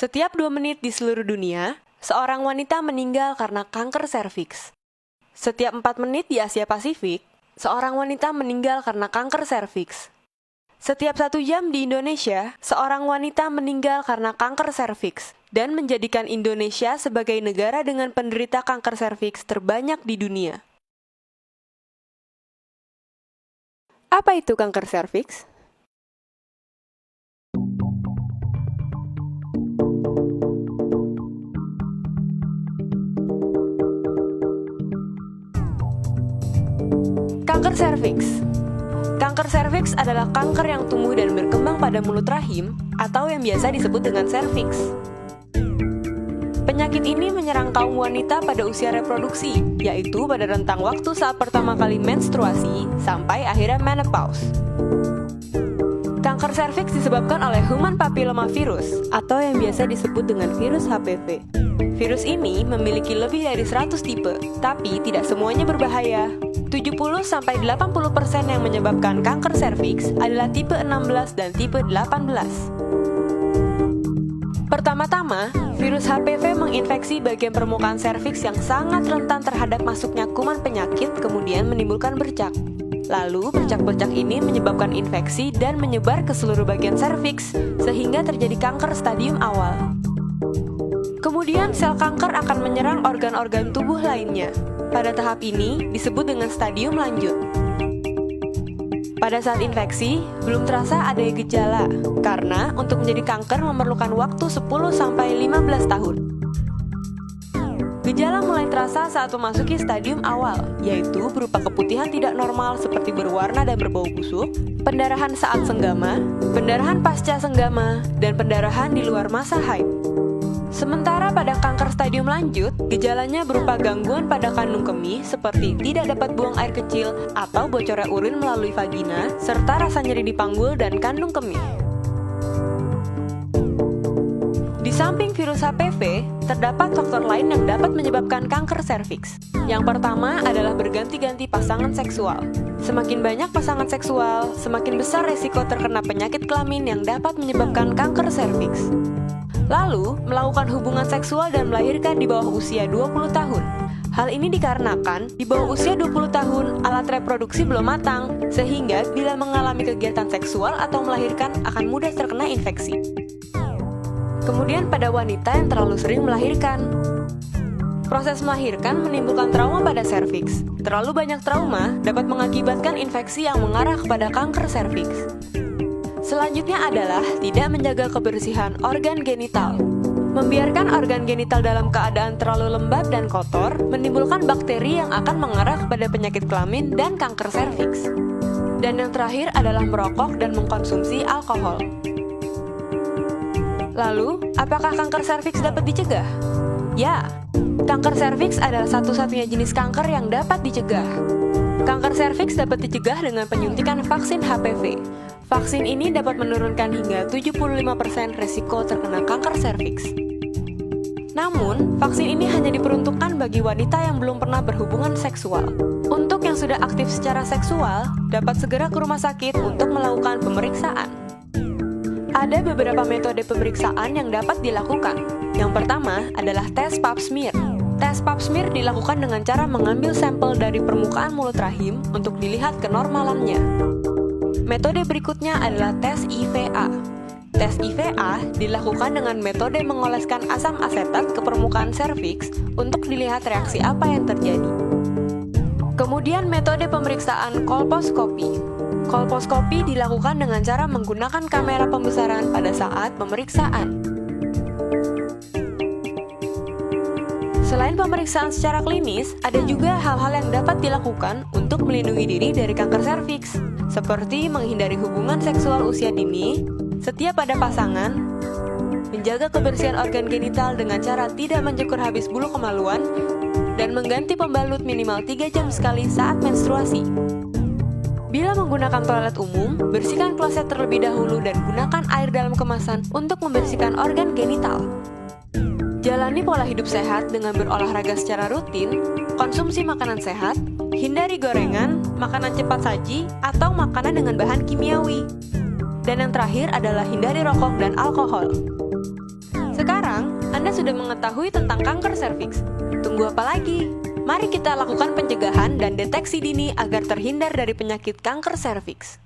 Setiap 2 menit di seluruh dunia, seorang wanita meninggal karena kanker serviks. Setiap 4 menit di Asia Pasifik, seorang wanita meninggal karena kanker serviks. Setiap 1 jam di Indonesia, seorang wanita meninggal karena kanker serviks dan menjadikan Indonesia sebagai negara dengan penderita kanker serviks terbanyak di dunia. Apa itu kanker serviks? Kanker serviks. Kanker serviks adalah kanker yang tumbuh dan berkembang pada mulut rahim atau yang biasa disebut dengan serviks. Penyakit ini menyerang kaum wanita pada usia reproduksi, yaitu pada rentang waktu saat pertama kali menstruasi sampai akhirnya menopause. Kanker serviks disebabkan oleh human papillomavirus atau yang biasa disebut dengan virus HPV. Virus ini memiliki lebih dari 100 tipe, tapi tidak semuanya berbahaya. 70-80% yang menyebabkan kanker serviks adalah tipe 16 dan tipe 18. Pertama-tama, virus HPV menginfeksi bagian permukaan serviks yang sangat rentan terhadap masuknya kuman penyakit, kemudian menimbulkan bercak. Lalu, bercak-bercak ini menyebabkan infeksi dan menyebar ke seluruh bagian serviks, sehingga terjadi kanker stadium awal. Kemudian, sel kanker akan menyerang organ-organ tubuh lainnya. Pada tahap ini disebut dengan stadium lanjut. Pada saat infeksi, belum terasa ada gejala, karena untuk menjadi kanker memerlukan waktu 10-15 tahun. Gejala mulai terasa saat memasuki stadium awal, yaitu berupa keputihan tidak normal seperti berwarna dan berbau busuk, pendarahan saat senggama, pendarahan pasca senggama, dan pendarahan di luar masa haid. Sementara pada kanker stadium lanjut, gejalanya berupa gangguan pada kandung kemih seperti tidak dapat buang air kecil atau bocornya urin melalui vagina, serta rasa nyeri di panggul dan kandung kemih. Di samping virus HPV, terdapat faktor lain yang dapat menyebabkan kanker serviks. Yang pertama adalah berganti-ganti pasangan seksual. Semakin banyak pasangan seksual, semakin besar resiko terkena penyakit kelamin yang dapat menyebabkan kanker serviks. Lalu, melakukan hubungan seksual dan melahirkan di bawah usia 20 tahun. Hal ini dikarenakan di bawah usia 20 tahun alat reproduksi belum matang, sehingga bila mengalami kegiatan seksual atau melahirkan akan mudah terkena infeksi. Kemudian pada wanita yang terlalu sering melahirkan. Proses melahirkan menimbulkan trauma pada serviks. Terlalu banyak trauma dapat mengakibatkan infeksi yang mengarah kepada kanker serviks. Selanjutnya adalah tidak menjaga kebersihan organ genital. Membiarkan organ genital dalam keadaan terlalu lembab dan kotor menimbulkan bakteri yang akan mengarah kepada penyakit kelamin dan kanker serviks. Dan yang terakhir adalah merokok dan mengkonsumsi alkohol. Lalu, apakah kanker serviks dapat dicegah? Ya, kanker serviks adalah satu-satunya jenis kanker yang dapat dicegah. Kanker serviks dapat dicegah dengan penyuntikan vaksin HPV. Vaksin ini dapat menurunkan hingga 75% resiko terkena kanker serviks. Namun, vaksin ini hanya diperuntukkan bagi wanita yang belum pernah berhubungan seksual. Untuk yang sudah aktif secara seksual, dapat segera ke rumah sakit untuk melakukan pemeriksaan. Ada beberapa metode pemeriksaan yang dapat dilakukan. Yang pertama adalah tes pap smear. Tes pap smear dilakukan dengan cara mengambil sampel dari permukaan mulut rahim untuk dilihat kenormalannya. Metode berikutnya adalah tes IVA. Tes IVA dilakukan dengan metode mengoleskan asam asetat ke permukaan serviks untuk dilihat reaksi apa yang terjadi. Kemudian metode pemeriksaan kolposkopi. Kolposkopi dilakukan dengan cara menggunakan kamera pembesaran pada saat pemeriksaan. Selain pemeriksaan secara klinis, ada juga hal-hal yang dapat dilakukan untuk melindungi diri dari kanker serviks, seperti menghindari hubungan seksual usia dini, setia pada pasangan, menjaga kebersihan organ genital dengan cara tidak mencukur habis bulu kemaluan, dan mengganti pembalut minimal 3 jam sekali saat menstruasi. Bila menggunakan toilet umum, bersihkan kloset terlebih dahulu dan gunakan air dalam kemasan untuk membersihkan organ genital. Jalani pola hidup sehat dengan berolahraga secara rutin, konsumsi makanan sehat, hindari gorengan, makanan cepat saji, atau makanan dengan bahan kimiawi. Dan yang terakhir adalah hindari rokok dan alkohol. Sekarang Anda sudah mengetahui tentang kanker serviks. Tunggu apa lagi? Mari kita lakukan pencegahan dan deteksi dini agar terhindar dari penyakit kanker serviks.